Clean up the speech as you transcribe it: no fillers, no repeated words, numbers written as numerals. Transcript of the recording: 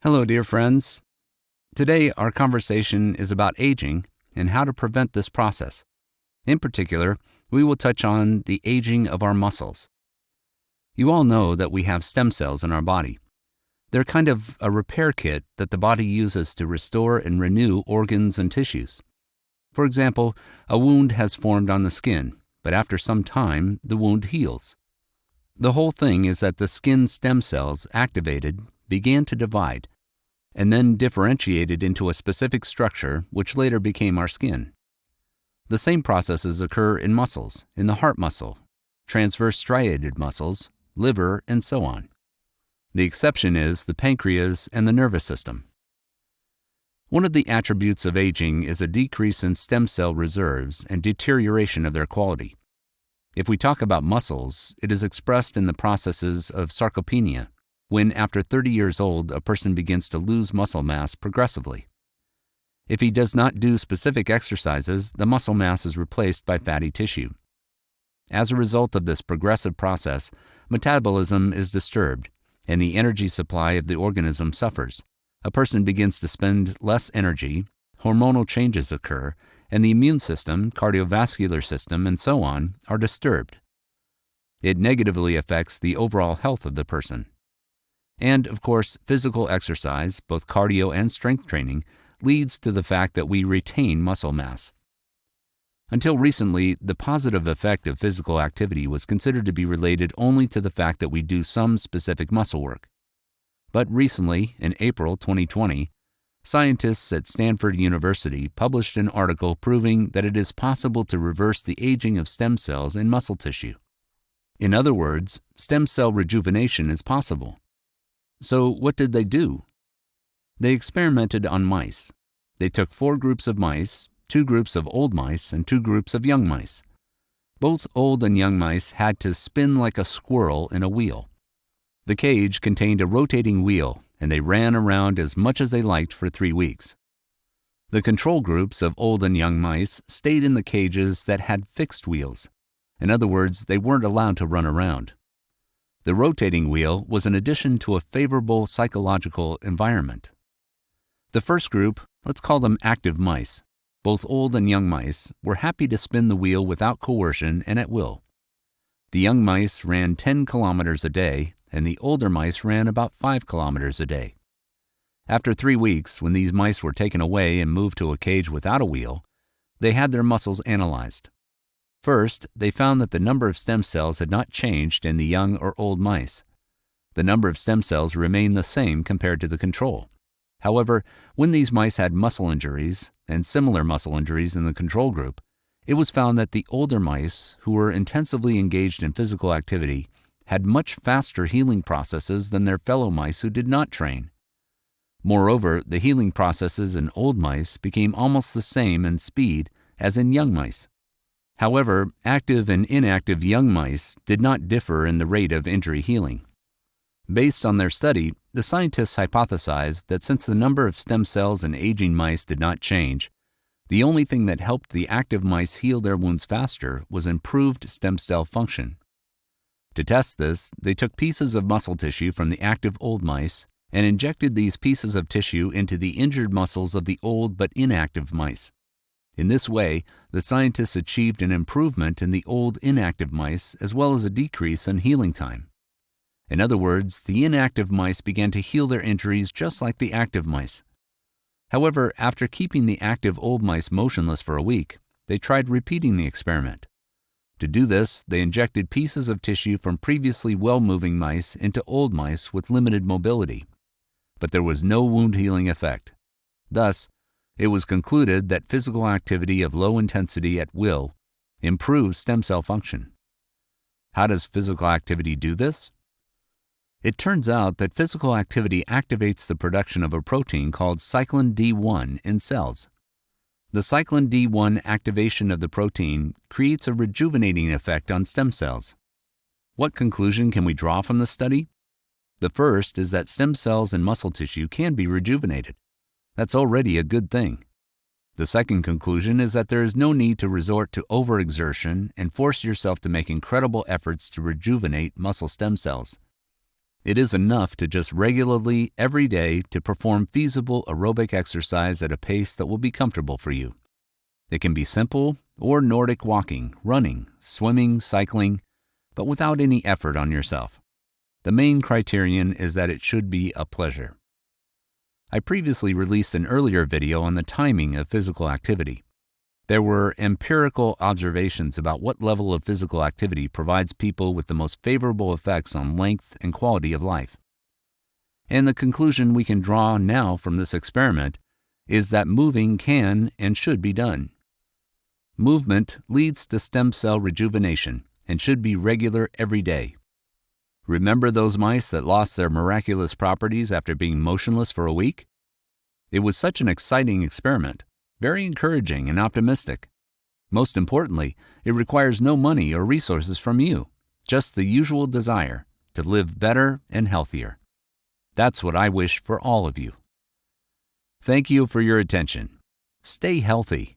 Hello, dear friends. Today, our conversation is about aging and how to prevent this process. In particular, we will touch on the aging of our muscles. You all know that we have stem cells in our body. They're kind of a repair kit that the body uses to restore and renew organs and tissues. For example, a wound has formed on the skin, but after some time, the wound heals. The whole thing is that the skin stem cells activated began to divide, and then differentiated into a specific structure which later became our skin. The same processes occur in muscles, in the heart muscle, transverse striated muscles, liver, and so on. The exception is the pancreas and the nervous system. One of the attributes of aging is a decrease in stem cell reserves and deterioration of their quality. If we talk about muscles, it is expressed in the processes of sarcopenia, when after 30 years old a person begins to lose muscle mass progressively. If he does not do specific exercises, the muscle mass is replaced by fatty tissue. As a result of this progressive process, metabolism is disturbed, and the energy supply of the organism suffers. A person begins to spend less energy, hormonal changes occur, and the immune system, cardiovascular system, and so on are disturbed. It negatively affects the overall health of the person. And, of course, physical exercise, both cardio and strength training, leads to the fact that we retain muscle mass. Until recently, the positive effect of physical activity was considered to be related only to the fact that we do some specific muscle work. But recently, in April 2020, scientists at Stanford University published an article proving that it is possible to reverse the aging of stem cells in muscle tissue. In other words, stem cell rejuvenation is possible. So what did they do? They experimented on mice. They took 4 groups of mice, 2 groups of old mice, and 2 groups of young mice. Both old and young mice had to spin like a squirrel in a wheel. The cage contained a rotating wheel, and they ran around as much as they liked for 3 weeks. The control groups of old and young mice stayed in the cages that had fixed wheels. In other words, they weren't allowed to run around. The rotating wheel was an addition to a favorable psychological environment. The first group, let's call them active mice, both old and young mice, were happy to spin the wheel without coercion and at will. The young mice ran 10 kilometers a day, and the older mice ran about 5 kilometers a day. After 3 weeks, when these mice were taken away and moved to a cage without a wheel, they had their muscles analyzed. First, they found that the number of stem cells had not changed in the young or old mice. The number of stem cells remained the same compared to the control. However, when these mice had muscle injuries, and similar muscle injuries in the control group, it was found that the older mice, who were intensively engaged in physical activity, had much faster healing processes than their fellow mice who did not train. Moreover, the healing processes in old mice became almost the same in speed as in young mice. However, active and inactive young mice did not differ in the rate of injury healing. Based on their study, the scientists hypothesized that since the number of stem cells in aging mice did not change, the only thing that helped the active mice heal their wounds faster was improved stem cell function. To test this, they took pieces of muscle tissue from the active old mice and injected these pieces of tissue into the injured muscles of the old but inactive mice. In this way, the scientists achieved an improvement in the old inactive mice as well as a decrease in healing time. In other words, the inactive mice began to heal their injuries just like the active mice. However, after keeping the active old mice motionless for a week, they tried repeating the experiment. To do this, they injected pieces of tissue from previously well-moving mice into old mice with limited mobility. But there was no wound healing effect. Thus, it was concluded that physical activity of low intensity at will improves stem cell function. How does physical activity do this? It turns out that physical activity activates the production of a protein called cyclin D1 in cells. The cyclin D1 activation of the protein creates a rejuvenating effect on stem cells. What conclusion can we draw from the study? The first is that stem cells and muscle tissue can be rejuvenated. That's already a good thing. The second conclusion is that there is no need to resort to overexertion and force yourself to make incredible efforts to rejuvenate muscle stem cells. It is enough to just regularly, every day, to perform feasible aerobic exercise at a pace that will be comfortable for you. It can be simple or Nordic walking, running, swimming, cycling, but without any effort on yourself. The main criterion is that it should be a pleasure. I previously released an earlier video on the timing of physical activity. There were empirical observations about what level of physical activity provides people with the most favorable effects on length and quality of life. And the conclusion we can draw now from this experiment is that moving can and should be done. Movement leads to stem cell rejuvenation and should be regular every day. Remember those mice that lost their miraculous properties after being motionless for a week? It was such an exciting experiment, very encouraging and optimistic. Most importantly, it requires no money or resources from you, just the usual desire to live better and healthier. That's what I wish for all of you. Thank you for your attention. Stay healthy.